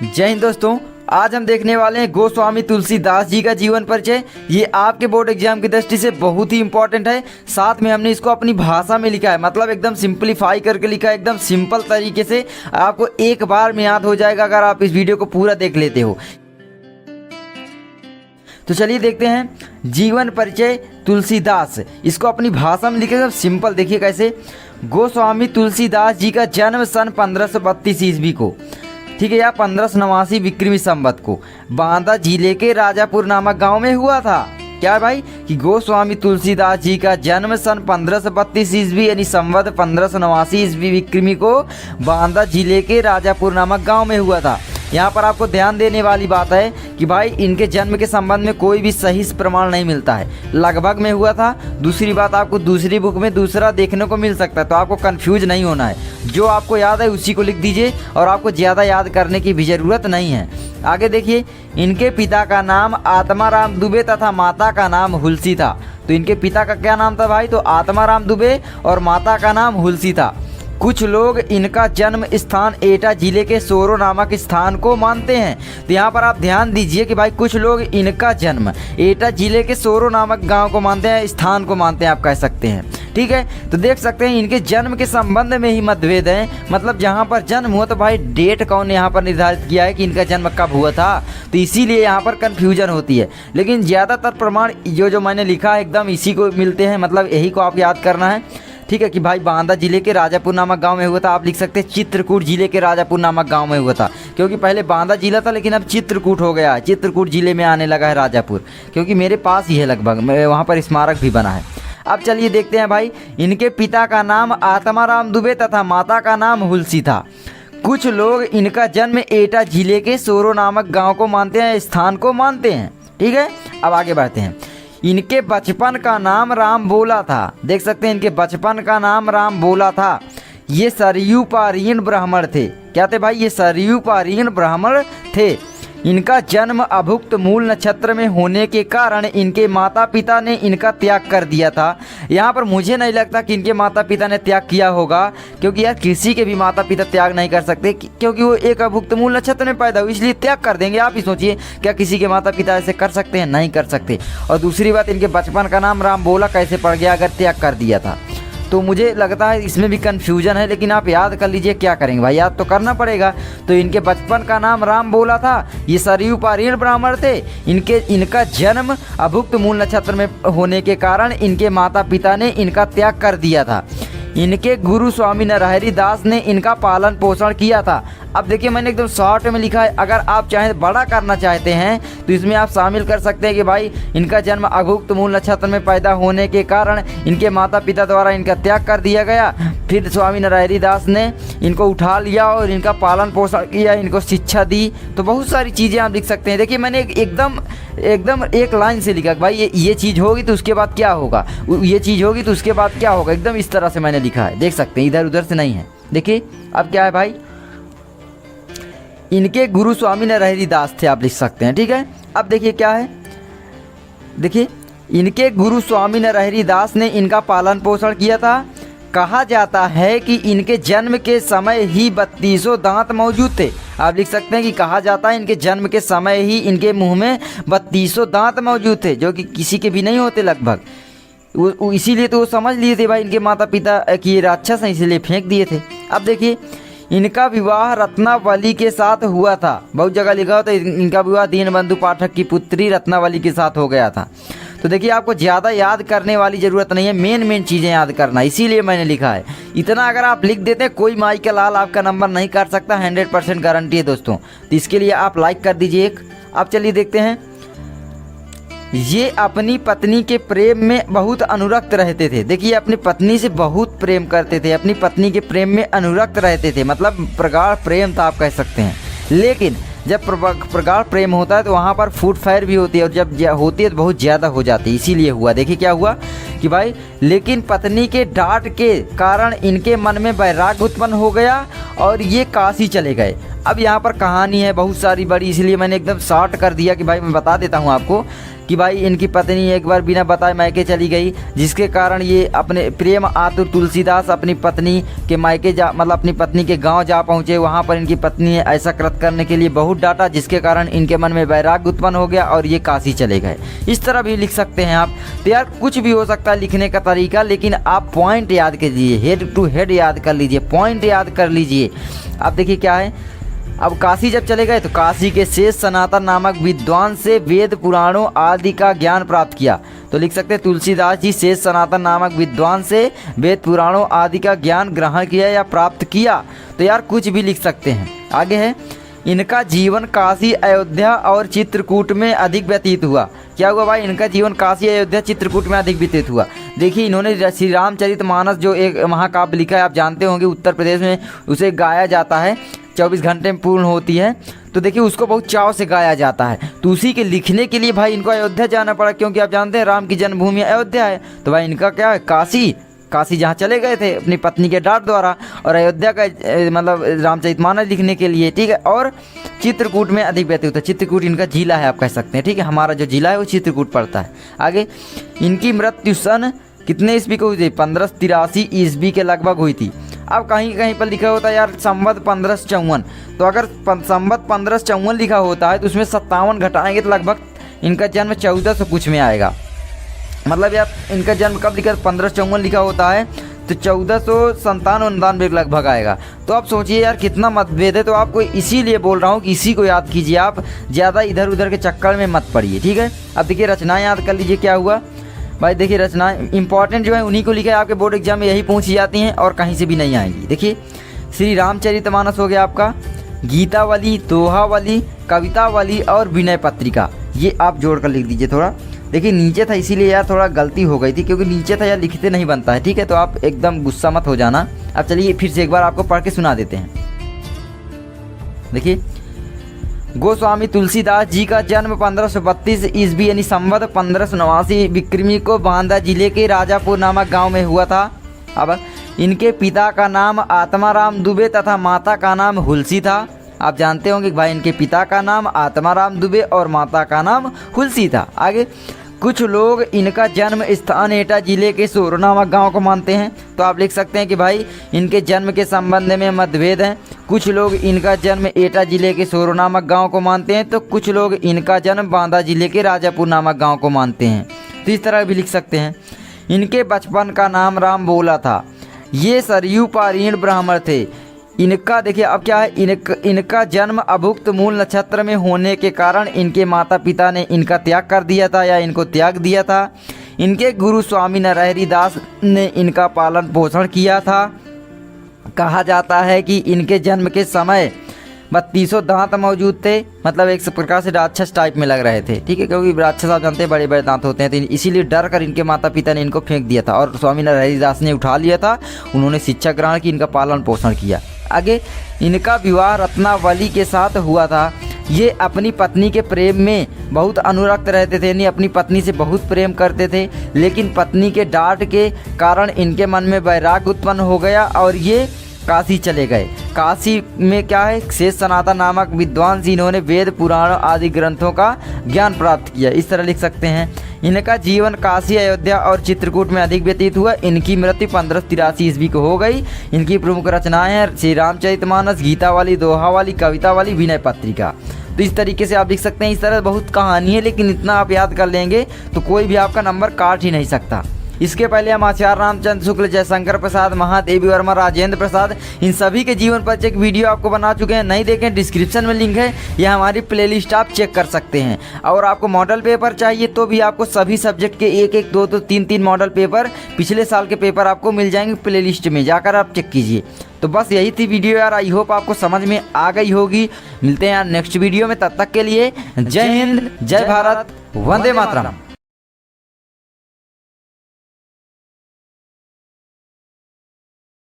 जय हिंद दोस्तों। आज हम देखने वाले हैं गोस्वामी तुलसीदास जी का जीवन परिचय। ये आपके बोर्ड एग्जाम की दृष्टि से बहुत ही इंपॉर्टेंट है। साथ में हमने इसको अपनी भाषा में लिखा है, मतलब एकदम सिंपलीफाई करके लिखा है, एकदम सिंपल तरीके से। आपको एक बार में याद हो जाएगा अगर आप इस वीडियो को पूरा देख लेते हो। तो चलिए देखते हैं जीवन परिचय तुलसीदास। इसको अपनी भाषा में लिखेगा सिंपल। देखिए कैसे। गोस्वामी तुलसीदास जी का जन्म सन 1532 ईस्वी को, ठीक है, या 1589 विक्रमी संवत को बांदा जिले के राजापुर नामक गांव में हुआ था। क्या भाई कि गोस्वामी तुलसीदास जी का जन्म सन 1532 ईस्वी यानी संवत 1589 ईस्वी विक्रमी को बांदा जिले के राजापुर नामक गांव में हुआ था। यहाँ पर आपको ध्यान देने वाली बात है कि भाई इनके जन्म के संबंध में कोई भी सही प्रमाण नहीं मिलता है। लगभग में हुआ था। दूसरी बात, आपको दूसरी बुक में दूसरा देखने को मिल सकता है, तो आपको कंफ्यूज नहीं होना है। जो आपको याद है उसी को लिख दीजिए और आपको ज़्यादा याद करने की भी ज़रूरत नहीं है। आगे देखिए, इनके पिता का नाम आत्माराम दुबे तथा माता का नाम हुलसी था। तो इनके पिता का क्या नाम था भाई? तो आत्माराम दुबे और माता का नाम हुलसी था। कुछ लोग इनका जन्म स्थान एटा जिले के सोरो नामक स्थान को मानते हैं। तो यहाँ पर आप ध्यान दीजिए कि भाई कुछ लोग इनका जन्म एटा जिले के सोरो नामक गांव को मानते हैं, स्थान को मानते हैं, आप कह सकते हैं। ठीक है, तो देख सकते हैं इनके जन्म के संबंध में ही मतभेद है। मतलब जहाँ पर जन्म हुआ तो भाई डेट कौन यहाँ पर निर्धारित किया है कि इनका जन्म कब हुआ था, तो इसीलिए यहाँ पर कन्फ्यूजन होती है। लेकिन ज़्यादातर प्रमाण जो मैंने लिखा है एकदम इसी को मिलते हैं, मतलब यही को आप याद करना है। ठीक है कि भाई बांदा जिले के राजापुर नामक गांव में हुआ था। आप लिख सकते हैं चित्रकूट जिले के राजापुर नामक गांव में हुआ था, क्योंकि पहले बांदा जिला था लेकिन अब चित्रकूट हो गया है। चित्रकूट जिले में आने लगा है राजापुर, क्योंकि मेरे पास ही है लगभग, वहाँ पर स्मारक भी बना है। अब चलिए देखते हैं भाई, इनके पिता का नाम आत्माराम दुबे तथा माता का नाम हुलसी था। कुछ लोग इनका जन्म एटा जिले के सोरो नामक गाँव को मानते हैं, स्थान को मानते हैं। ठीक है, अब आगे बढ़ते हैं। इनके बचपन का नाम राम बोला था। देख सकते हैं इनके बचपन का नाम राम बोला था। ये सरयू पारीण ब्राह्मण थे। क्या थे भाई? ये सरयू पारीण ब्राह्मण थे। इनका जन्म अभुक्त मूल नक्षत्र में होने के कारण इनके माता पिता ने इनका त्याग कर दिया था। यहाँ पर मुझे नहीं लगता कि इनके माता पिता ने त्याग किया होगा, क्योंकि यार किसी के भी माता पिता त्याग नहीं कर सकते, क्योंकि वो एक अभुक्त मूल नक्षत्र में पैदा हुए, इसलिए त्याग कर देंगे। आप ही सोचिए, क्या किसी के माता पिता ऐसे कर सकते हैं? नहीं कर सकते। और दूसरी बात, इनके बचपन का नाम राम बोला कैसे पड़ गया अगर त्याग कर दिया था? तो मुझे लगता है इसमें भी कन्फ्यूजन है, लेकिन आप याद कर लीजिए। क्या करेंगे भाई, याद तो करना पड़ेगा। तो इनके बचपन का नाम राम बोला था। ये सरयू पारीण ब्राह्मण थे। इनका जन्म अभुक्त मूल नक्षत्र में होने के कारण इनके माता पिता ने इनका त्याग कर दिया था। इनके गुरु स्वामी नरहरि दास ने इनका पालन पोषण किया था। अब देखिए, मैंने एकदम शॉर्ट में लिखा है। अगर आप चाहें बड़ा करना चाहते हैं तो इसमें आप शामिल कर सकते हैं कि भाई इनका जन्म अभुक्त मूल नक्षत्र में पैदा होने के कारण इनके माता पिता द्वारा इनका त्याग कर दिया गया। फिर स्वामी नरहरि दास ने इनको उठा लिया और इनका पालन पोषण किया, इनको शिक्षा दी। तो बहुत सारी चीज़ें आप लिख सकते हैं। देखिए, मैंने एकदम एक लाइन से लिखा भाई ये चीज़ होगी तो उसके बाद क्या होगा, ये चीज़ होगी तो उसके बाद क्या होगा, एकदम इस तरह से मैंने लिखा है। देख सकते हैं, इधर उधर से नहीं है। देखिए अब क्या है भाई, इनके गुरु स्वामी नरहरि दास थे, आप लिख सकते हैं। ठीक है, अब देखिए क्या है। देखिए, इनके गुरु स्वामी नरहरि दास ने इनका पालन पोषण किया था। कहा जाता है कि इनके जन्म के समय ही 32 दांत मौजूद थे। आप लिख सकते हैं कि कहा जाता है इनके जन्म के समय ही इनके मुंह में 32 दांत मौजूद थे, जो कि किसी के भी नहीं होते लगभग। वो इसीलिए तो वो समझ लिए थे भाई इनके माता पिता कि ये राक्षस हैं, इसीलिए फेंक दिए थे। अब देखिए, इनका विवाह रत्नावली के साथ हुआ था। बहुत जगह लिखा हो तो इनका विवाह दीनबंधु पाठक की पुत्री रत्नावली के साथ हो गया था। तो देखिए, आपको ज़्यादा याद करने वाली ज़रूरत नहीं है, मेन चीज़ें याद करना, इसीलिए मैंने लिखा है। इतना अगर आप लिख देते हैं, कोई माई का लाल आपका नंबर नहीं काट सकता, 100% गारंटी है दोस्तों। तो इसके लिए आप लाइक कर दीजिए एक। अब चलिए देखते हैं। ये अपनी पत्नी के प्रेम में बहुत अनुरक्त रहते थे। देखिए, अपनी पत्नी से बहुत प्रेम करते थे, अपनी पत्नी के प्रेम में अनुरक्त रहते थे, मतलब प्रगाढ़ प्रेम था, आप कह सकते हैं। लेकिन जब प्रगाढ़ प्रेम होता है तो वहाँ पर फूट फायर भी होती है, और जब होती है तो बहुत ज़्यादा हो जाती है। इसीलिए हुआ, देखिए क्या हुआ कि भाई, लेकिन पत्नी के डांट के कारण इनके मन में वैराग्य उत्पन्न हो गया और ये काशी चले गए। अब यहाँ पर कहानी है बहुत सारी बड़ी, इसलिए मैंने एकदम शॉर्ट कर दिया कि भाई मैं बता देता हूँ आपको कि भाई इनकी पत्नी एक बार बिना बताए मायके चली गई, जिसके कारण ये अपने प्रेम आतुर तुलसीदास अपनी पत्नी के मायके अपनी पत्नी के गांव जा पहुँचे। वहाँ पर इनकी पत्नी ने ऐसा कृत्य करने के लिए बहुत डांटा, जिसके कारण इनके मन में वैराग्य उत्पन्न हो गया और ये काशी चले गए। इस तरह भी लिख सकते हैं आप। तो यार कुछ भी हो सकता है लिखने का तरीका, लेकिन आप पॉइंट याद कीजिए, हेड टू हेड याद कर लीजिए, पॉइंट याद कर लीजिए। अब देखिए क्या है, अब काशी जब चले गए तो काशी के शेष सनातन नामक विद्वान से वेद पुराणों आदि का ज्ञान प्राप्त किया। तो लिख सकते हैं तुलसीदास जी शेष सनातन नामक विद्वान से वेद पुराणों आदि का ज्ञान ग्रहण किया या प्राप्त किया। तो यार कुछ भी लिख सकते हैं। आगे है, इनका जीवन काशी अयोध्या और चित्रकूट में अधिक व्यतीत हुआ। क्या हुआ भाई, इनका जीवन काशी अयोध्या चित्रकूट में अधिक व्यतीत हुआ। देखिए इन्होंने श्री रामचरितमानस जो एक महाकाव्य लिखा है, आप जानते होंगे उत्तर प्रदेश में उसे गाया जाता है, 24 घंटे में पूर्ण होती है। तो देखिए उसको बहुत चाव से गाया जाता है। तो उसी के लिखने के लिए भाई इनको अयोध्या जाना पड़ा, क्योंकि आप जानते हैं राम की जन्मभूमि अयोध्या है। तो भाई इनका क्या है, काशी जहाँ चले गए थे अपनी पत्नी के डांट द्वारा, और अयोध्या का मतलब रामचरितमानस लिखने के लिए, ठीक है। और चित्रकूट में अधिक व्यतीत होता है। चित्रकूट इनका जिला है आप कह सकते हैं, ठीक है। हमारा जो जिला है वो चित्रकूट पड़ता है। आगे, इनकी मृत्यु सन कितने ईस्वी को हुई थी, 1583 ईस्वी के लगभग हुई थी। अब कहीं कहीं पर लिखा होता है यार संवत 1554, तो अगर संवत 1554 लिखा होता है तो उसमें 57 घटाएंगे तो लगभग इनका जन्म 1400 कुछ में आएगा। मतलब यार इनका जन्म कब लिखा, 1554 लिखा होता है तो 1497 लगभग आएगा। तो आप सोचिए यार कितना मतभेद है। तो आपको इसीलिए बोल रहा हूँ कि इसी को याद कीजिए, आप ज़्यादा इधर उधर के चक्कर में मत पड़िए, ठीक है। अब देखिए रचनाएं याद कर लीजिए क्या हुआ भाई। देखिए रचनाएं इंपॉर्टेंट जो है उन्हीं को लिखा है, आपके बोर्ड एग्जाम में यही पूछी जाती हैं और कहीं से भी नहीं आएंगी। देखिए श्री रामचरितमानस हो गया आपका, गीतावली, दोहावली, कवितावली और विनय पत्रिका, ये आप जोड़ कर लिख दीजिए। थोड़ा देखिए नीचे था इसीलिए यार थोड़ा गलती हो गई थी, क्योंकि नीचे था यार लिखते नहीं बनता है, ठीक है। तो आप एकदम गुस्सा मत हो जाना। अब चलिए फिर से एक बार आपको पढ़ के सुना देते हैं। देखिए, गोस्वामी तुलसीदास जी का जन्म 1532 ईस्वी यानी संवत 1589 विक्रमी को बांदा जिले के राजापुर नामक गांव में हुआ था। अब इनके पिता का नाम आत्माराम दुबे तथा माता का नाम हुलसी था। आप जानते होंगे कि भाई इनके पिता का नाम आत्माराम दुबे और माता का नाम हुलसी था। आगे, कुछ लोग इनका जन्म स्थान एटा जिले के सोरो नामक गाँव को मानते हैं। तो आप लिख सकते हैं कि भाई इनके जन्म के संबंध में मतभेद हैं। कुछ लोग इनका जन्म एटा जिले के सोरो नामक गांव को मानते हैं, तो कुछ लोग इनका जन्म बांदा जिले के राजापुर नामक गांव को मानते हैं। तो इस तरह भी लिख सकते हैं। इनके बचपन का नाम राम बोला था। ये सरयू पारीण ब्राह्मण थे। इनका देखिए अब क्या है, इनका जन्म अभुक्त मूल नक्षत्र में होने के कारण इनके माता पिता ने इनका त्याग कर दिया था या इनको त्याग दिया था। इनके गुरु स्वामी नरहरि दास ने इनका पालन पोषण किया था। कहा जाता है कि इनके जन्म के समय 32 दांत मौजूद थे, मतलब एक प्रकार से राक्षस टाइप में लग रहे थे, ठीक है। क्योंकि राक्षस आप जानते हैं बड़े बड़े दांत होते हैं, तो इसीलिए डर कर इनके माता पिता ने इनको फेंक दिया था और स्वामी नरहरि दास ने उठा लिया था। उन्होंने शिक्षा ग्रहण की, इनका पालन पोषण किया। आगे, इनका विवाह रत्नावली के साथ हुआ था। ये अपनी पत्नी के प्रेम में बहुत अनुरक्त रहते थे, यानी अपनी पत्नी से बहुत प्रेम करते थे, लेकिन पत्नी के डांट के कारण इनके मन में वैराग्य उत्पन्न हो गया और ये काशी चले गए। काशी में क्या है, शेष सनातन नामक विद्वान जी इन्होंने वेद पुराण आदि ग्रंथों का ज्ञान प्राप्त किया। इस तरह लिख सकते हैं। इनका जीवन काशी अयोध्या और चित्रकूट में अधिक व्यतीत हुआ। इनकी मृत्यु 1583 ईस्वी को हो गई। इनकी प्रमुख रचनाएं हैं श्री रामचरितमानस, गीतावली, दोहावली, कवितावली, विनय पत्रिका। तो इस तरीके से आप लिख सकते हैं। इस तरह बहुत कहानी है, लेकिन इतना आप याद कर लेंगे तो कोई भी आपका नंबर काट ही नहीं सकता। इसके पहले हम आचार्य रामचंद्र शुक्ल, जयशंकर प्रसाद, महादेवी वर्मा, राजेंद्र प्रसाद, इन सभी के जीवन पर एक वीडियो आपको बना चुके हैं। नहीं देखें, डिस्क्रिप्शन में लिंक है, या हमारी प्लेलिस्ट आप चेक कर सकते हैं। और आपको मॉडल पेपर चाहिए तो भी आपको सभी सब्जेक्ट के एक एक, दो, तीन मॉडल पेपर, पिछले साल के पेपर आपको मिल जाएंगे प्लेलिस्ट में, जाकर आप चेक कीजिए। तो बस यही थी वीडियो यार। आई होप आपको समझ में आ गई होगी। मिलते हैं यार नेक्स्ट वीडियो में, तब तक के लिए जय हिंद, जय भारत, वंदे मातरम।